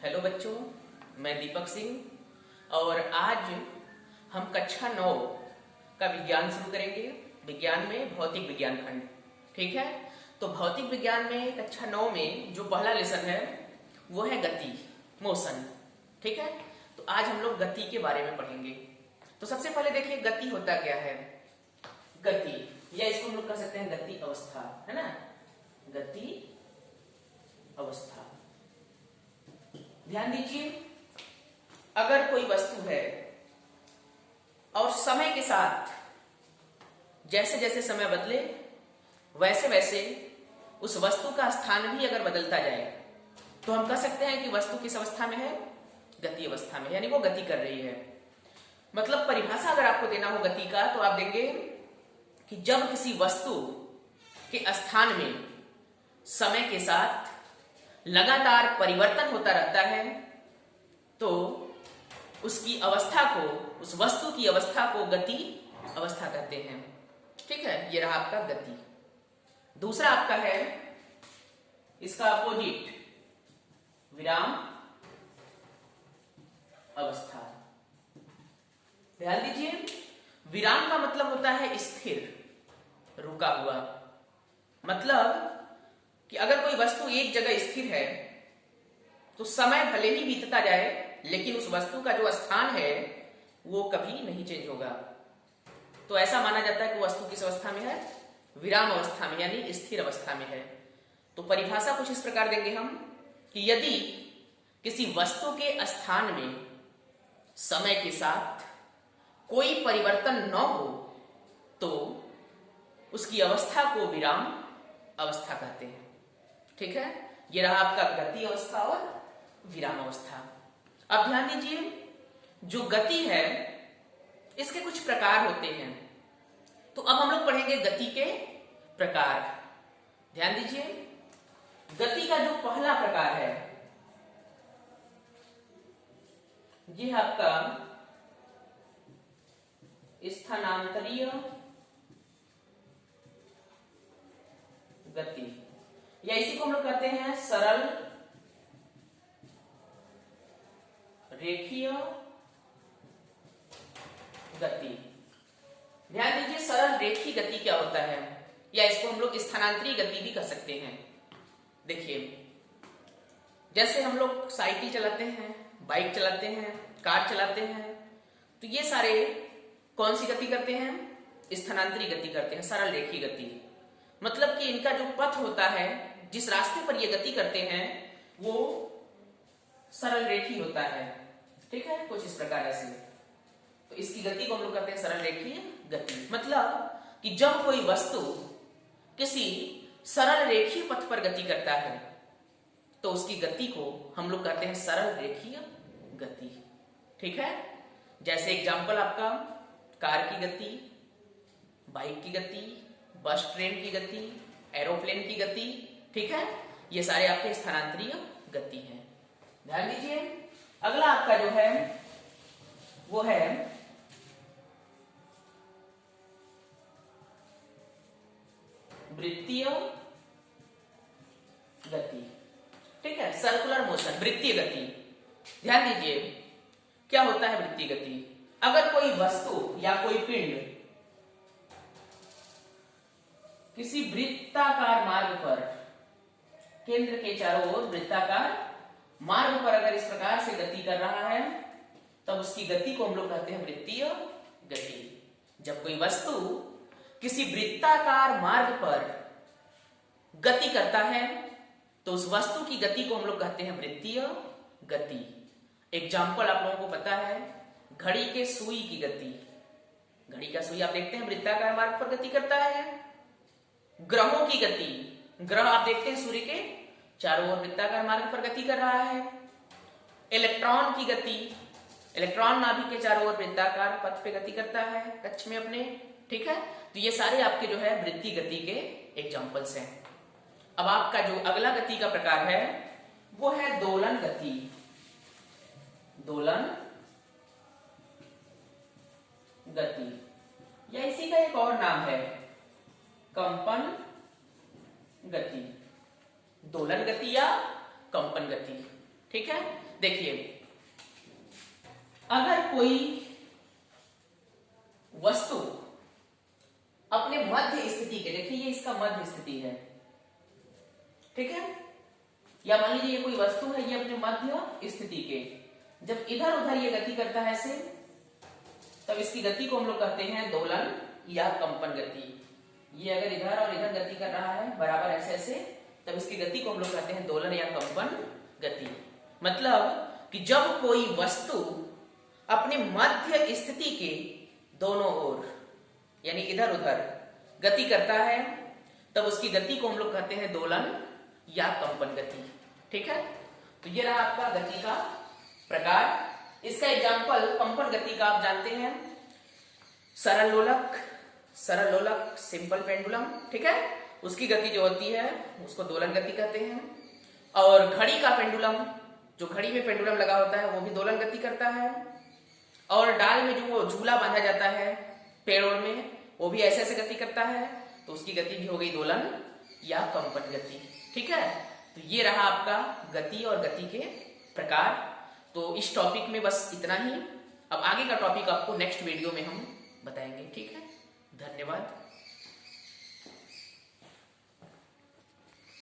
Hello बच्चों, मैं दीपक सिंह और आज हम कक्षा 9 का विज्ञान शुरू करेंगे। विज्ञान में भौतिक विज्ञान खंड। ठीक है, तो भौतिक विज्ञान में कक्षा 9 में जो पहला लेसन है वो है गति, मोशन। ठीक है, तो आज हम लोग गति के बारे में पढ़ेंगे। तो सबसे पहले देखिए गति होता क्या है। गति या इसको हम लोग कह सकते हैं गति अवस्था, है ना। गति अवस्था, ध्यान दीजिए, अगर कोई वस्तु है और समय के साथ जैसे जैसे समय बदले वैसे वैसे उस वस्तु का स्थान भी अगर बदलता जाए तो हम कह सकते हैं कि वस्तु किस अवस्था में है, गति अवस्था में, यानी वो गति कर रही है। मतलब परिभाषा अगर आपको देना हो गति का तो आप देंगे कि जब किसी वस्तु के स्थान में समय के साथ लगातार परिवर्तन होता रहता है तो उसकी अवस्था को, उस वस्तु की अवस्था को गति अवस्था कहते हैं। ठीक है, ये रहा आपका गति। दूसरा आपका है इसका अपोजिट, विराम अवस्था। ध्यान दीजिए, विराम का मतलब होता है स्थिर, रुका हुआ। मतलब कि अगर कोई वस्तु एक जगह स्थिर है तो समय भले ही बीतता जाए लेकिन उस वस्तु का जो स्थान है वो कभी नहीं चेंज होगा। तो ऐसा माना जाता है कि वस्तु किस अवस्था में है, विराम अवस्था में, यानी स्थिर अवस्था में है। तो परिभाषा कुछ इस प्रकार देंगे हम कि यदि किसी वस्तु के स्थान में समय के साथ कोई परिवर्तन न हो तो उसकी अवस्था को विराम अवस्था कहते हैं। ठीक है, ये रहा आपका गति अवस्था और विराम अवस्था। अब ध्यान दीजिए, जो गति है इसके कुछ प्रकार होते हैं। तो अब हम लोग पढ़ेंगे गति के प्रकार। ध्यान दीजिए, गति का जो पहला प्रकार है ये है आपका स्थानांतरीय गति, या इसी को हम लोग कहते हैं सरल रेखीय गति। ध्यान दीजिए, सरल रेखीय गति क्या होता है, या इसको हम लोग स्थानांतरीय गति भी कह सकते हैं। देखिए, जैसे हम लोग साइकिल चलाते हैं, बाइक चलाते हैं, कार चलाते हैं, तो ये सारे कौन सी गति करते हैं, स्थानांतरीय गति करते हैं, सरल रेखीय गति। मतलब कि इनका जो पथ होता है, जिस रास्ते पर ये गति करते हैं वो सरल रेखीय होता है। ठीक है, कुछ इस प्रकार ऐसे। तो इसकी गति को हम लोग कहते हैं सरल रेखीय गति। मतलब कि जब कोई वस्तु किसी सरल रेखीय पथ पर गति करता है तो उसकी गति को हम लोग कहते हैं सरल रेखीय गति। ठीक है, जैसे एग्जांपल आपका कार की गति, बाइक की गति, बस ट्रेन की गति, एरोप्लेन की गति। ठीक है, ये सारे आपके स्थानांतरीय गति हैं। ध्यान दीजिए, अगला आपका जो है वो है वृत्तीय गति। ठीक है, सर्कुलर मोशन, वृत्तीय गति। ध्यान दीजिए, क्या होता है वृत्तीय गति। अगर कोई वस्तु या कोई पिंड किसी वृत्ताकार मार्ग पर, केंद्र के चारों ओर वृत्ताकार मार्ग पर अगर इस प्रकार से गति कर रहा है तब उसकी गति को हम लोग कहते हैं वृत्तीय गति। जब कोई वस्तु किसी वृत्ताकार मार्ग पर गति करता है तो उस वस्तु की गति को हम लोग कहते हैं वृत्तीय गति। एग्जाम्पल आप लोगों को पता है, घड़ी के सुई की गति। घड़ी का सुई आप देखते हैं वृत्ताकार मार्ग पर गति करता है। ग्रहों की गति, ग्रह आप देखते हैं सूर्य के चारों ओर वृत्ताकार मार्ग पर गति कर रहा है। इलेक्ट्रॉन की गति, इलेक्ट्रॉन नाभिक के चारों ओर वृत्ताकार पथ पे गति करता है कक्ष में अपने। ठीक है, तो ये सारे आपके जो है वृत्तीय गति के एग्जांपल्स हैं। अब आपका जो अगला गति का प्रकार है वो है दोलन गति। दोलन गति, या इसी का एक और नाम है कंपन गति। दोलन गति या कंपन गति। ठीक है, देखिए, अगर कोई वस्तु अपने मध्य स्थिति के, देखिए ये इसका मध्य स्थिति है, ठीक है, या मान लीजिए ये कोई वस्तु है, ये अपने मध्य स्थिति के जब इधर उधर ये गति करता है ऐसे, तब इसकी गति को हम लोग कहते हैं दोलन या कंपन गति। ये अगर इधर और इधर गति कर रहा है बराबर ऐसे ऐसे, तब इसकी गति को हम लोग कहते हैं दोलन या कंपन गति। मतलब कि जब कोई वस्तु अपने मध्य स्थिति के दोनों ओर यानी इधर उधर गति करता है, तब उसकी गति को हम लोग कहते हैं दोलन या कंपन गति। ठीक है, तो ये रहा आपका गति का प्रकार। इसका एग्जाम्पल कंपन गति का आप जानते हैं, सरल लोलक सिंपल पेंडुलम, ठीक है, उसकी गति जो होती है उसको दोलन गति कहते हैं। और घड़ी का पेंडुलम, जो घड़ी में पेंडुलम लगा होता है वो भी दोलन गति करता है। और डाल में जो वो झूला बांधा जाता है पेड़ों में, वो भी ऐसे ऐसे गति करता है, तो उसकी गति भी हो गई दोलन या कंपन गति। ठीक है, तो ये रहा आपका गति और गति के प्रकार। तो इस टॉपिक में बस इतना ही। अब आगे का टॉपिक आपको नेक्स्ट वीडियो में हम बताएंगे। ठीक है, धन्यवाद।